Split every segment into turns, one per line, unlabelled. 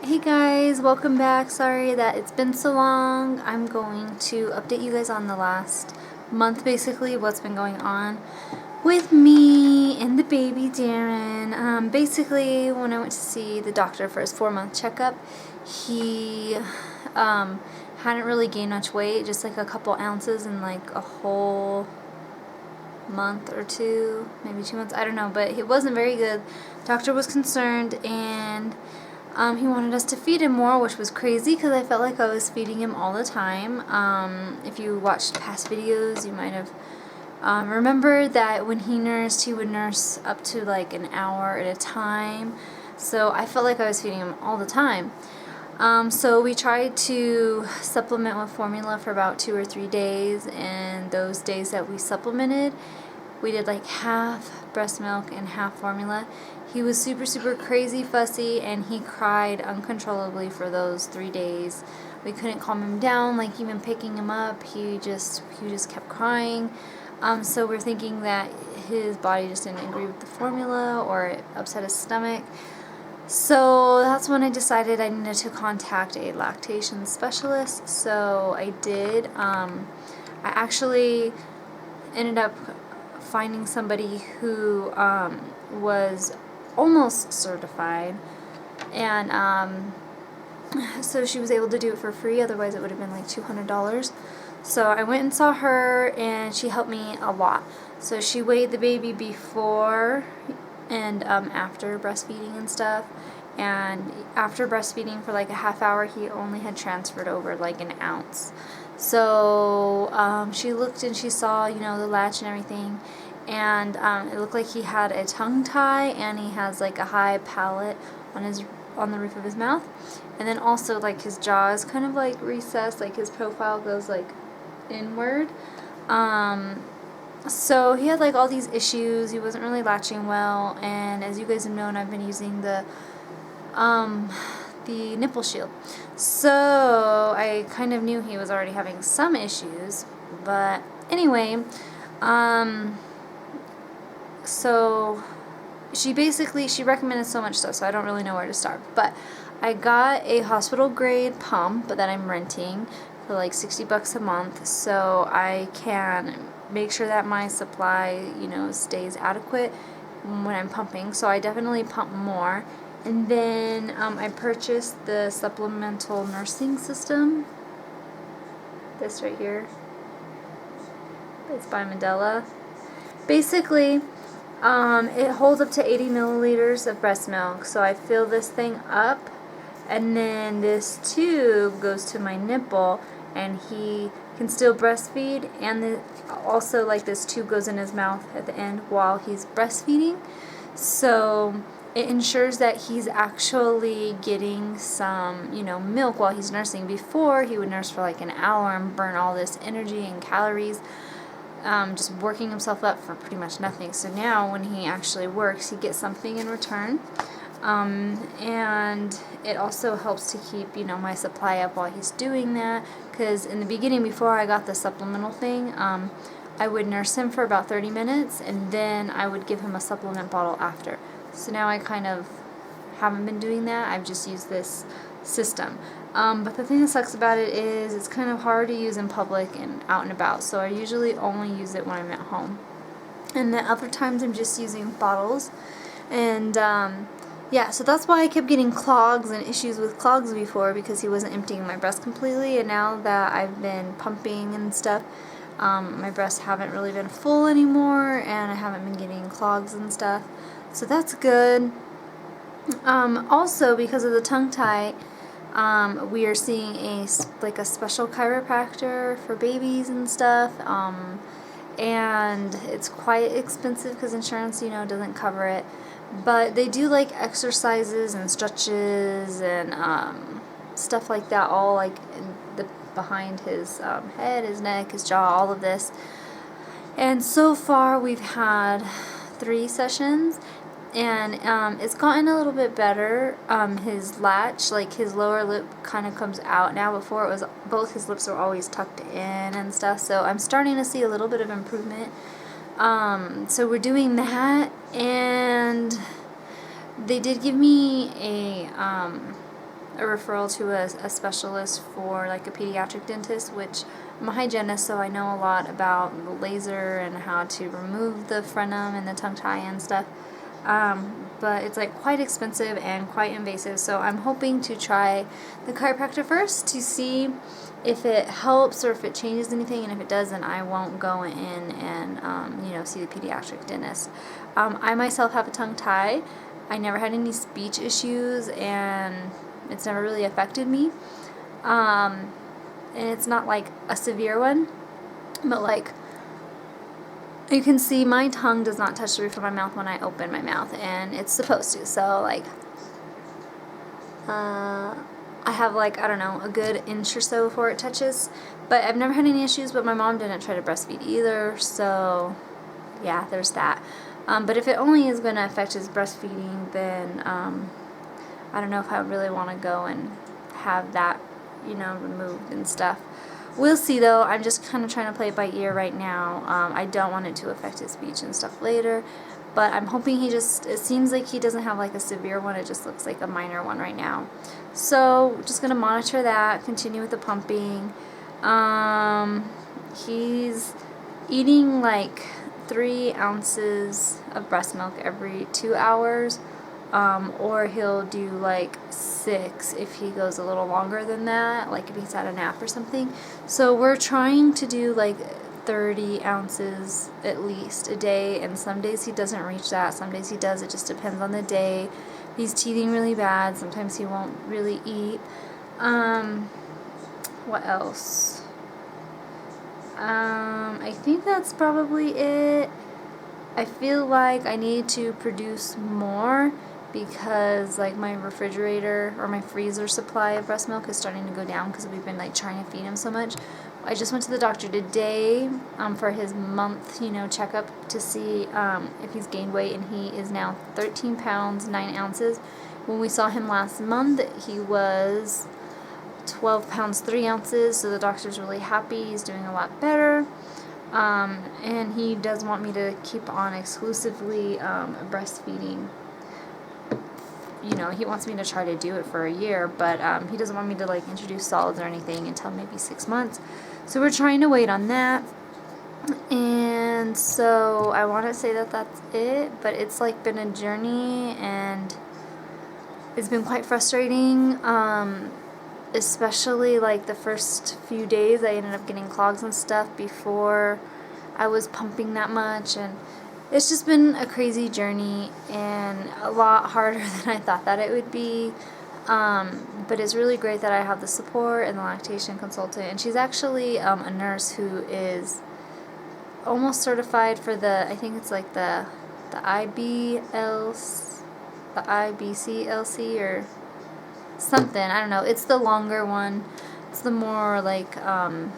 Hey guys, welcome back. Sorry that it's been so long. I'm going to update you guys on the last month, basically, what's been going on with me and the baby Darren. Basically, when I went to see the doctor for his 4-month checkup, he hadn't really gained much weight, just like a couple ounces in like a whole month or two, maybe 2 months, I don't know, but it wasn't very good. Doctor was concerned, and he wanted us to feed him more, which was crazy because I felt like I was feeding him all the time. If you watched past videos, you might have remembered that when he nursed, he would nurse up to like an hour at a time. So I felt like I was feeding him all the time. So we tried to supplement with formula for about 2 or 3 days, and those days that we supplemented, we did like half breast milk and half formula. He was super crazy fussy, and he cried uncontrollably for those 3 days. We couldn't calm him down, like even picking him up, he just kept crying. So we're thinking that his body just didn't agree with the formula, or it upset his stomach. So that's when I decided I needed to contact a lactation specialist. So I did. I actually ended up finding somebody who was almost certified, and so she was able to do it for free. Otherwise it would have been like $200. So I went and saw her, and she helped me a lot. So she weighed the baby before and after breastfeeding and stuff, and after breastfeeding for like a half hour, he only had transferred over like an ounce. So she looked and she saw, you know, the latch and everything, and it looked like he had a tongue tie, and he has like a high palate on the roof of his mouth, and then also like his jaw is kind of like recessed, like his profile goes like inward. So he had like all these issues. He wasn't really latching well, and as you guys have known, I've been using the nipple shield. So I kind of knew he was already having some issues, but anyway, so she recommended so much stuff, so I don't really know where to start. But I got a hospital grade pump that I'm renting for like $60 a month, so I can make sure that my supply, you know, stays adequate when I'm pumping. So I definitely pump more. And then I purchased the supplemental nursing system. This right here. It's by Medela. Basically, it holds up to 80 milliliters of breast milk. So I fill this thing up, and then this tube goes to my nipple, and he can still breastfeed, and also like this tube goes in his mouth at the end while he's breastfeeding. So it ensures that he's actually getting some, you know, milk while he's nursing. Before, he would nurse for like an hour and burn all this energy and calories, just working himself up for pretty much nothing. So now when he actually works, he gets something in return. And it also helps to keep, you know, my supply up while he's doing that, because in the beginning, before I got the supplemental thing, I would nurse him for about 30 minutes, and then I would give him a supplement bottle after. So now I kind of haven't been doing that. I've just used this system. But the thing that sucks about it is it's kind of hard to use in public and out and about, so I usually only use it when I'm at home. And the other times I'm just using bottles. And yeah, so that's why I kept getting clogs and issues with clogs before, because he wasn't emptying my breast completely. And now that I've been pumping and stuff, my breasts haven't really been full anymore, and I haven't been getting clogs and stuff. So that's good. Also, because of the tongue tie, we are seeing a special chiropractor for babies and stuff. And it's quite expensive because insurance, you know, doesn't cover it. But they do like exercises and stretches and stuff like that, all like behind his head, his neck, his jaw, all of this. And so far we've had 3 sessions, and it's gotten a little bit better. His latch, like his lower lip, kind of comes out now. Before it was both his lips were always tucked in and stuff. So I'm starting to see a little bit of improvement. So we're doing that, and they did give me a a referral to a specialist for like a pediatric dentist, which I'm a hygienist, so I know a lot about the laser and how to remove the frenum and the tongue tie and stuff. But it's like quite expensive and quite invasive, so I'm hoping to try the chiropractor first to see if it helps or if it changes anything, and if it does, then I won't go in and see the pediatric dentist. I myself have a tongue tie. I never had any speech issues, and it's never really affected me. And it's not like a severe one, but like you can see my tongue does not touch the roof of my mouth when I open my mouth, and it's supposed to. So like I have like, I don't know, a good inch or so before it touches, but I've never had any issues. But my mom didn't try to breastfeed either, so yeah, there's that. But if it only is going to affect his breastfeeding, then I don't know if I really want to go and have that, removed and stuff. We'll see though. I'm just kind of trying to play it by ear right now. I don't want it to affect his speech and stuff later, but I'm hoping it seems like he doesn't have like a severe one. It just looks like a minor one right now. So just going to monitor that, continue with the pumping. He's eating like 3 ounces of breast milk every 2 hours, or he'll do like 6 if he goes a little longer than that, like if he's had a nap or something. So we're trying to do like 30 ounces at least a day, and some days he doesn't reach that, some days he does. It just depends on the day. He's teething really bad, sometimes he won't really eat. What else? I think that's probably it. I feel like I need to produce more because like my refrigerator or my freezer supply of breast milk is starting to go down because we've been like trying to feed him so much. I just went to the doctor today for his month, checkup to see if he's gained weight, and he is now 13 pounds, 9 ounces. When we saw him last month, he was 12 pounds, 3 ounces, so the doctor's really happy. He's doing a lot better. And he does want me to keep on exclusively breastfeeding. He wants me to try to do it for a year, but he doesn't want me to like introduce solids or anything until maybe 6 months. So we're trying to wait on that. And so I want to say that that's it, but it's like been a journey, and it's been quite frustrating. Especially like the first few days, I ended up getting clogs and stuff before I was pumping that much, and it's just been a crazy journey and a lot harder than I thought that it would be. But it's really great that I have the support and the lactation consultant, and she's actually a nurse who is almost certified for I think it's like the IBCLC or something. I don't know. It's the longer one. It's the more like and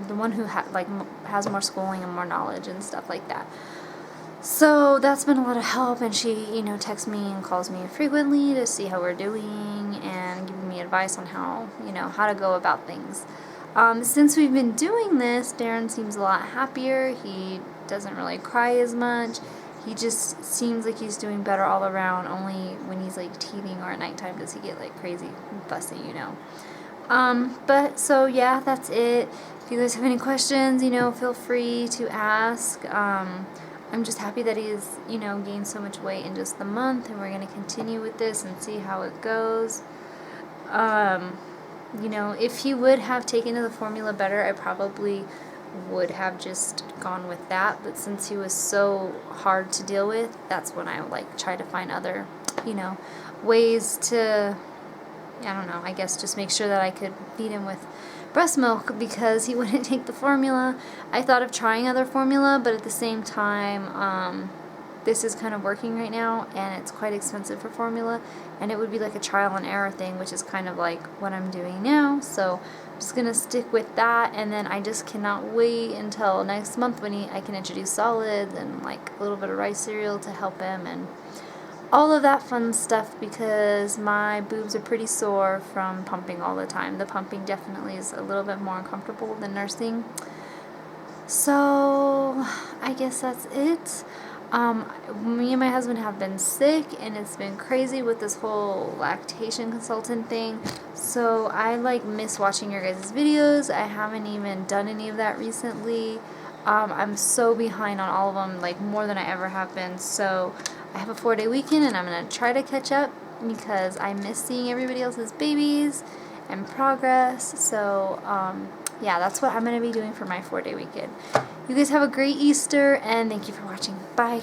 the one who has more schooling and more knowledge and stuff like that. So that's been a lot of help, and she texts me and calls me frequently to see how we're doing and giving me advice on how to go about things. Since we've been doing this, Darren seems a lot happier. He doesn't really cry as much. He just seems like he's doing better all around. Only when he's like teething or at nighttime does he get like crazy fussy, But so yeah, that's it. If you guys have any questions, feel free to ask. I'm just happy that he's, gained so much weight in just the month, and we're going to continue with this and see how it goes. If he would have taken to the formula better, I probably would have just gone with that, but since he was so hard to deal with, that's when I try to find other ways to, I don't know, I guess just make sure that I could feed him with breast milk because he wouldn't take the formula. I thought of trying other formula, but at the same time this is kind of working right now, and it's quite expensive for formula, and it would be like a trial and error thing, which is kind of like what I'm doing now. So I'm just gonna stick with that, and then I just cannot wait until next month when I can introduce solids and like a little bit of rice cereal to help him and all of that fun stuff, because my boobs are pretty sore from pumping all the time. The pumping definitely is a little bit more uncomfortable than nursing. So I guess that's it. Me and my husband have been sick, and it's been crazy with this whole lactation consultant thing. So I like miss watching your guys' videos. I haven't even done any of that recently. I'm so behind on all of them, like more than I ever have been. So I have a 4-day weekend, and I'm gonna try to catch up because I miss seeing everybody else's babies and progress. So yeah, that's what I'm gonna be doing for my 4-day weekend. You guys have a great Easter, and thank you for watching. Bye.